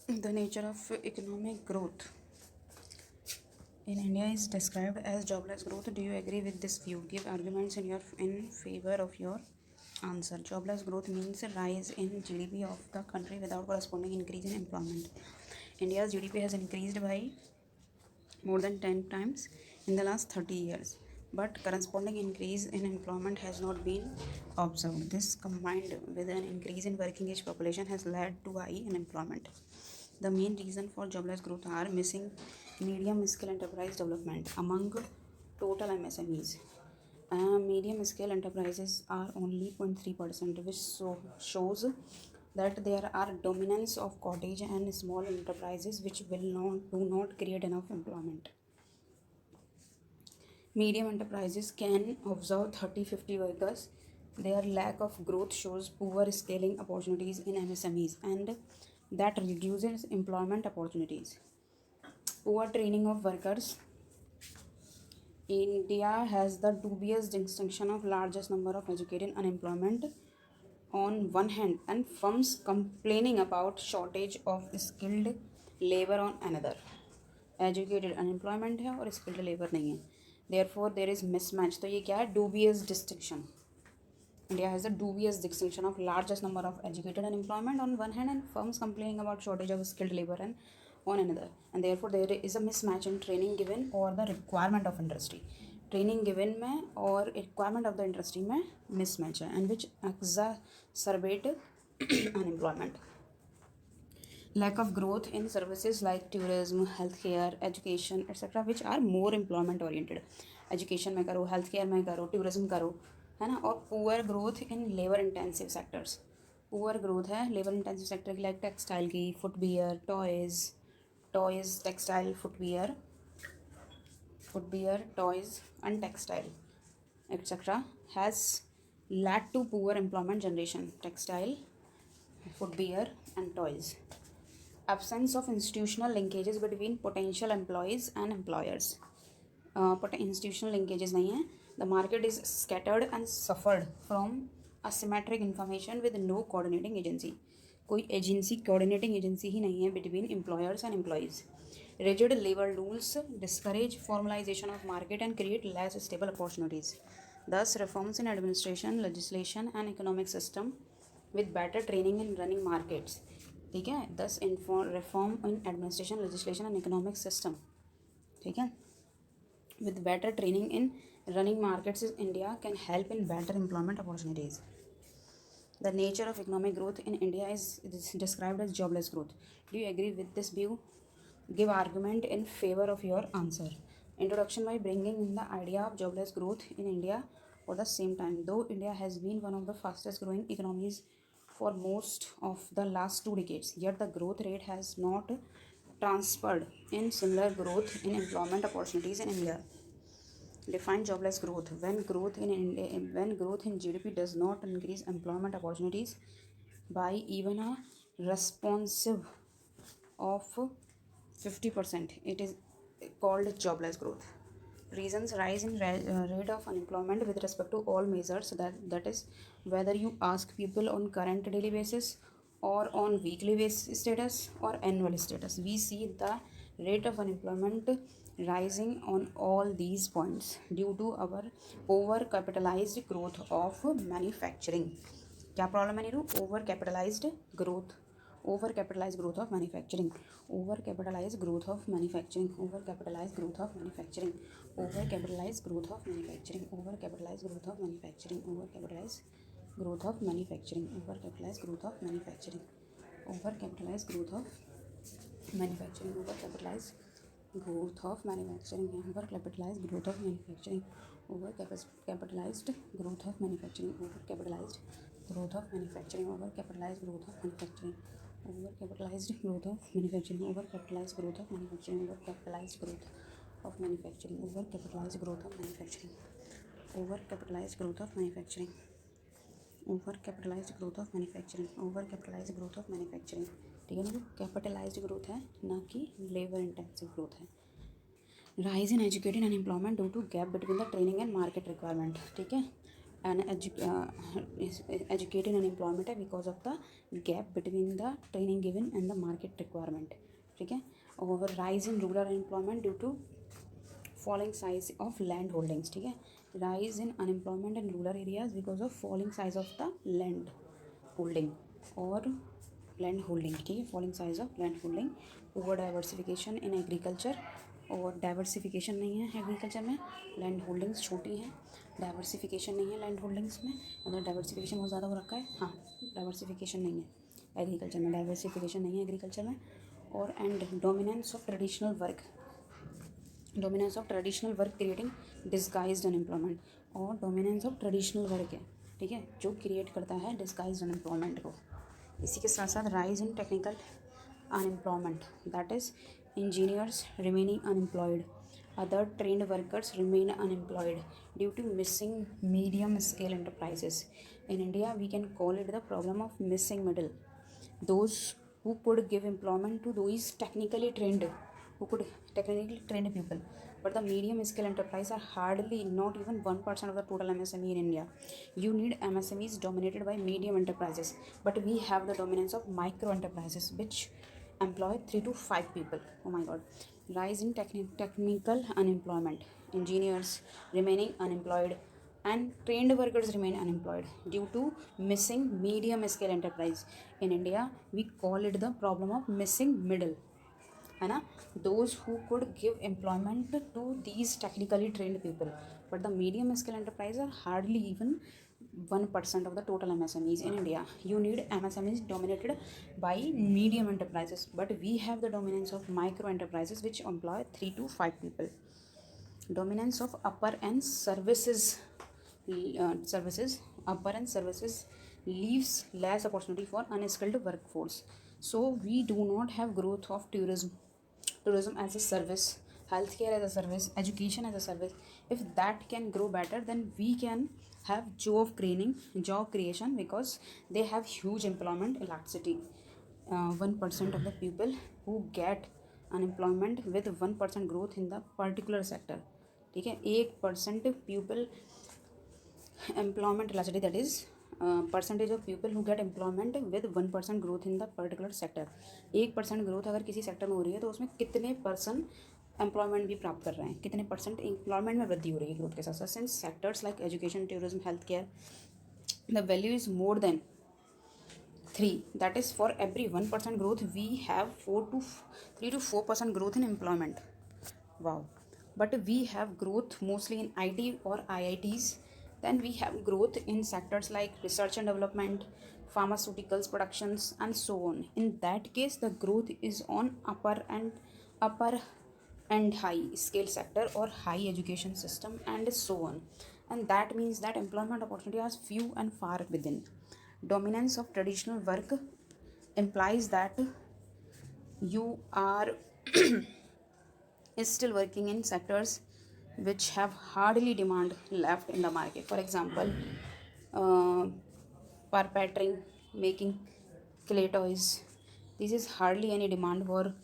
The nature of economic growth in India is described as jobless growth. Do you agree with this view? Give arguments in favor of your answer. Jobless growth means a rise in GDP of the country without corresponding increase in employment. India's GDP has increased by more than 10 times in the last 30 years, but corresponding increase in employment has not been observed. This, combined with an increase in working age population, has led to high unemployment. The main reason for jobless growth are missing medium scale enterprise development among total MSMEs. Medium scale enterprises are only 0.3%, which shows that there are dominance of cottage and small enterprises which do not create enough employment. Medium enterprises can observe 30-50 workers. Their lack of growth shows poor scaling opportunities in MSMEs, and that reduces employment opportunities. Poor training of workers. India has the dubious distinction of largest number of educated unemployment on one hand and firms complaining about shortage of skilled labor on another. Educated unemployment है और skilled labour नहीं है, therefore there is mismatch. तो ये क्या है? Dubious distinction. India has a dubious distinction of largest number of educated unemployment on one hand and firms complaining about shortage of skilled labor and on another, and therefore there is a mismatch in training given or the requirement of industry. Training given में और requirement of the industry में mismatch है, and which exacerbate unemployment. Lack of growth in services like tourism, healthcare, education, etc., which are more employment oriented. Education में करो, health care में करो, tourism करो, है ना. और poor growth in labour intensive sectors. Poor growth है labour intensive sector की, लाइक टेक्सटाइल की, footwear, toys, textile, footwear, toys, and textile, etc., has led to poor employment generation. Textile, footwear, and toys. Absence of institutional linkages between potential employees and employers. Institutional linkages नहीं है. The market is scattered and suffered from asymmetric information with no coordinating agency. कोई agency, coordinating agency ही नहीं है between employers and employees. Rigid labor rules discourage formalization of market and create less stable opportunities. Thus, reforms in administration, legislation, and economic system with better training in running markets. ठीक है. Thus, reform in administration, legislation, and economic system. ठीक है. With better training in running markets in India can help in better employment opportunities. The nature of economic growth in India is described as jobless growth. Do you agree with this view? Give argument in favor of your answer. Introduction. By bringing in the idea of jobless growth in India for the same time. Though India has been one of the fastest growing economies for most of the last 2 decades, yet the growth rate has not transferred in similar growth in employment opportunities in India. Define jobless growth. When growth in GDP does not increase employment opportunities by even a responsive of 50%, it is called jobless growth. Reasons. Rise in rate of unemployment with respect to all measures, that is whether you ask people on current daily basis or on weekly basis status or annual status. We see the rate of unemployment rising on all these points due to our over capitalized growth of manufacturing. क्या problem है Neeru? Over capitalised growth of manufacturing. Over capitalized growth of manufacturing. Over capitalized growth of manufacturing. Over capitalized growth of manufacturing. Over capitalized growth of manufacturing. Over capitalized growth of manufacturing. Over capitalized growth of manufacturing. Over capitalized growth of manufacturing. Over capitalized growth of manufacturing. Over capitalized growth of manufacturing. Over capitalized growth of manufacturing. Over capitalized growth of manufacturing. Over capitalized growth of manufacturing. Over capitalized growth of manufacturing. Over capitalized growth of manufacturing. Over capitalized growth of manufacturing. Over capitalized growth of manufacturing. Over capitalized growth of manufacturing. Over capitalized growth of manufacturing. Over capitalized growth of manufacturing. ठीक है ना. Capitalised growth है, ना कि labour intensive growth है. Rise in educated unemployment due to gap between the training and market requirement. ठीक है. is educated unemployment है because of the gap between the training given and the market requirement. ठीक है. और rise in rural unemployment due to falling size of land holdings. ठीक है. rise in unemployment in rural areas because of falling size of the land holding और land holding. ठीक है. Falling size of land holding. Over diversification in agriculture. और diversification नहीं है agriculture में, land holdings छोटी हैं, डाइवर्सिफिकेशन नहीं है लैंड होल्डिंग्स में. मतलब डाइवर्सिफिकेशन बहुत ज़्यादा हो रखा है. हाँ, डाइवर्सिफिकेशन नहीं है एग्रीकल्चर में, डाइवर्सिफिकेशन नहीं है एग्रीकल्चर में. और and dominance of traditional work, dominance of traditional work creating disguised unemployment. और डोमिनेंस ऑफ ट्रेडिशनल वर्क है, ठीक है, जो क्रिएट करता है डिस्गाइज्ड अनएम्प्लॉयमेंट को. इसी के साथ साथ rise in technical unemployment, that is engineers remaining unemployed, other trained workers remain unemployed due to missing medium scale enterprises. In India we can call it the problem of missing middle. Those who could give employment to those technically trained people, but the medium scale enterprise are hardly, not even 1% of the total MSME in India. You need MSMEs dominated by medium enterprises, but we have the dominance of micro enterprises which employ 3 to 5 people. Oh my god. Rise in technical unemployment, engineers remaining unemployed and trained workers remain unemployed due to missing medium scale enterprise. In India we call it the problem of missing middle, है ना. Those who could give employment to these technically trained people, but the medium scale enterprise are hardly even 1% of the total MSMEs in India. You need MSMEs dominated by medium enterprises, but we have the dominance of micro enterprises which employ 3 to 5 people. Dominance of upper and services, upper and services leaves less opportunity for unskilled workforce. So we do not have growth of tourism as a service, healthcare as a service, education as a service. If that can grow better, then we can have job creation, because they have huge employment elasticity. 1% of the people who get unemployment with 1% growth in the particular sector. ठीक है. 1% pupil employment elasticity, that is percentage of people who get employment with 1% growth in the particular sector. 1% growth अगर किसी sector में हो रही है तो उसमें कितने परसेंट एम्प्लॉयमेंट भी प्राप्त कर रहे हैं, कितने परसेंट एम्प्लॉयमेंट में वृद्धि हो रही है ग्रोथ के साथ साथ. Since sectors like education, tourism, health care, the value is more than 3, that is for every 1% growth we have 3 to 4% growth in employment. Wow. But we have growth mostly in IT or IITs. Then we have growth in sectors like research and development, pharmaceuticals productions, and so on. In that case the growth is on upper and high scale sector or high education system and so on. And that means that employment opportunity are few and far within. Dominance of traditional work implies that you are is still working in sectors which have hardly demand left in the market. For example, perpetrating, making clay toys, this is hardly any demand for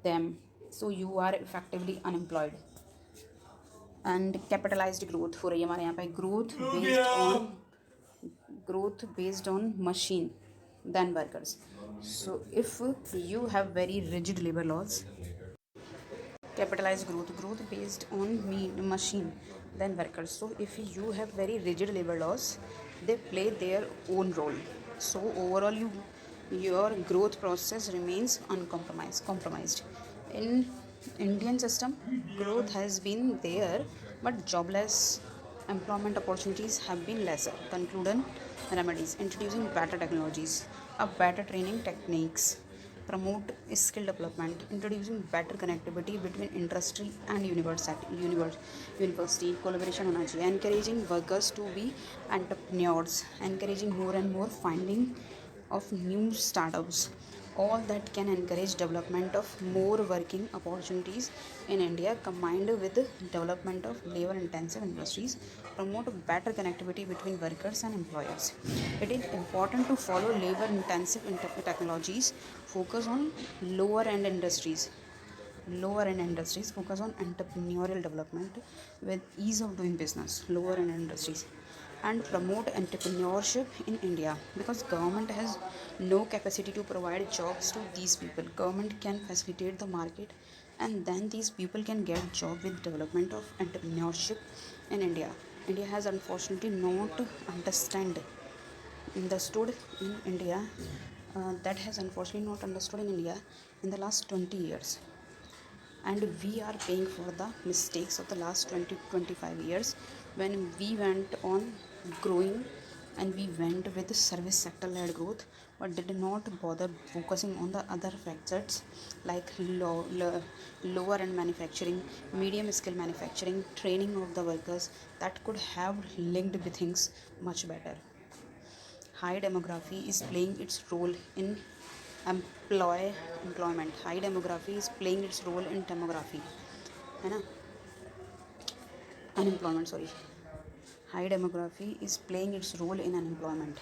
them, so you are effectively unemployed. And capitalized growth हो रही है हमारे यहाँ पे, growth based on machine than workers. So if you have very rigid labor laws, capitalized growth based on machine than workers. So if you have very rigid labor laws, they play their own role. So overall your growth process remains compromised. In Indian system, growth has been there, but jobless employment opportunities have been lesser. Concluding remedies: introducing better technologies, better training techniques, promote skill development, introducing better connectivity between industry and university, collaboration होना चाहिए, encouraging workers to be entrepreneurs, encouraging more and more finding of new startups. All that can encourage development of more working opportunities in India, combined with development of labor intensive industries, promote better connectivity between workers and employers. It is important to follow labor intensive technologies, focus on lower end industries, focus on entrepreneurial development with ease of doing business. Lower end industries and promote entrepreneurship in India, because government has no capacity to provide jobs to these people. Government can facilitate the market, and then these people can get job with development of entrepreneurship in India. India has unfortunately not understood in India, that has unfortunately not understood in India in the last 20 years, and we are paying for the mistakes of the last 20 to 25 years, when we went on growing and we went with the service sector led growth, but did not bother focusing on the other factors like lower end manufacturing, medium skill manufacturing, training of the workers, that could have linked with things much better. High demography is playing its role in employment. High demography is playing its role in demography, है ना, unemployment, sorry. High demography is playing its role in unemployment.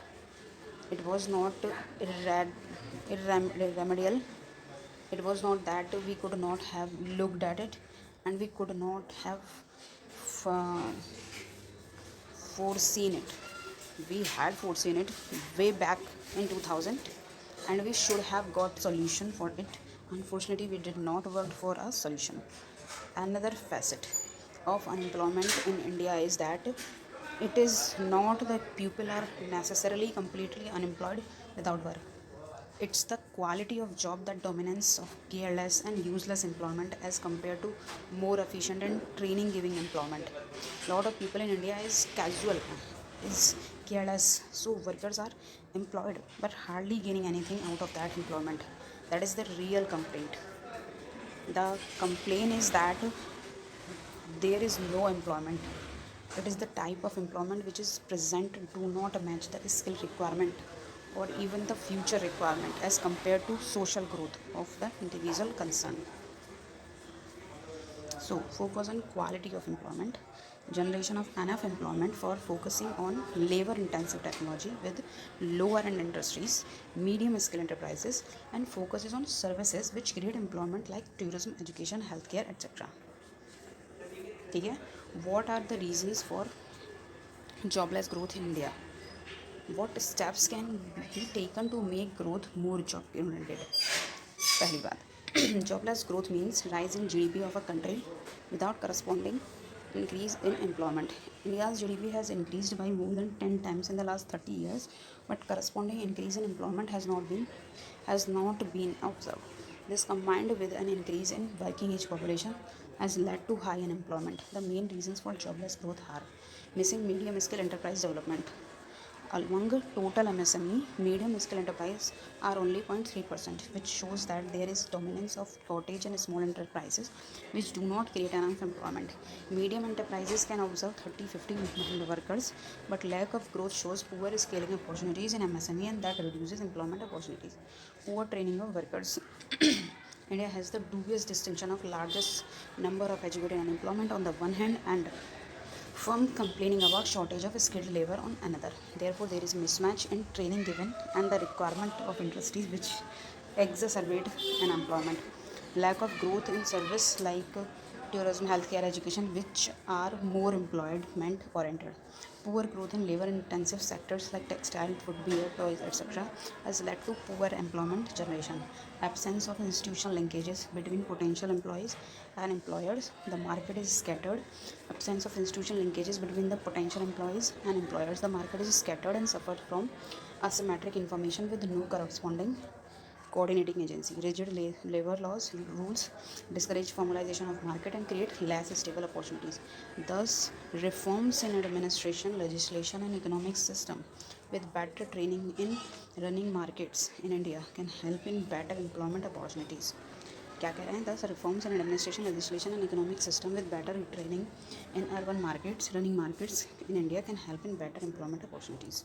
It was not irremediable. It was not that we could not have looked at it, and we could not have foreseen it. We had foreseen it way back in 2000, and we should have got solution for it. Unfortunately, we did not work for a solution. Another facet of unemployment in India is that it is not that people are necessarily completely unemployed without work. It's the quality of job that dominance of careless and useless employment as compared to more efficient and training giving employment. A lot of people in India is casual, is careless, so workers are employed but hardly gaining anything out of that employment. That is the real complaint. The complaint is that there is no employment. It is the type of employment which is present do not match the skill requirement or even the future requirement as compared to social growth of the individual concerned. So focus on quality of employment, generation of enough employment for focusing on labor intensive technology with lower end industries, medium skill enterprises, and focuses on services which create employment like tourism, education, healthcare, etc. ठीक है, what are the reasons for jobless growth in India? What steps can be taken to make growth more job oriented? पहली बात, jobless growth means rise in GDP of a country without corresponding increase in employment. India's GDP has increased by more than 10 times in the last 30 years, but corresponding increase in employment has not been observed. This combined with an increase in working age population has led to high unemployment. The main reasons for jobless growth are missing medium skill enterprise development. Among total MSME, medium skill enterprise are only 0.3%, which shows that there is dominance of cottage and small enterprises which do not create enough employment. Medium enterprises can observe 30-50 workers, but lack of growth shows poor scaling opportunities in MSME, and that reduces employment opportunities. Poor training of workers. India has the dubious distinction of largest number of educated unemployment on the one hand and firm complaining about shortage of skilled labor on another. Therefore, there is mismatch in training given and the requirement of industries which exacerbate unemployment. Lack of growth in service like tourism, healthcare, education, which are more employment oriented. Poor growth in labor intensive sectors like textile, footwear, toys, etc. has led to poor employment generation. Absence of institutional linkages between potential employees and employers. The market is scattered. Absence of institutional linkages between the potential employees and employers. The market is scattered and suffered from asymmetric information with no corresponding coordinating agency. Rigid labor laws rules discourage formalization of market and create less stable opportunities. Thus, reforms in administration, legislation, and economic system with better training in running markets in India can help in better employment opportunities. क्या कह रहे हैं? Thus, reforms in administration, legislation, and economic system with better training in urban markets, running markets in India can help in better employment opportunities.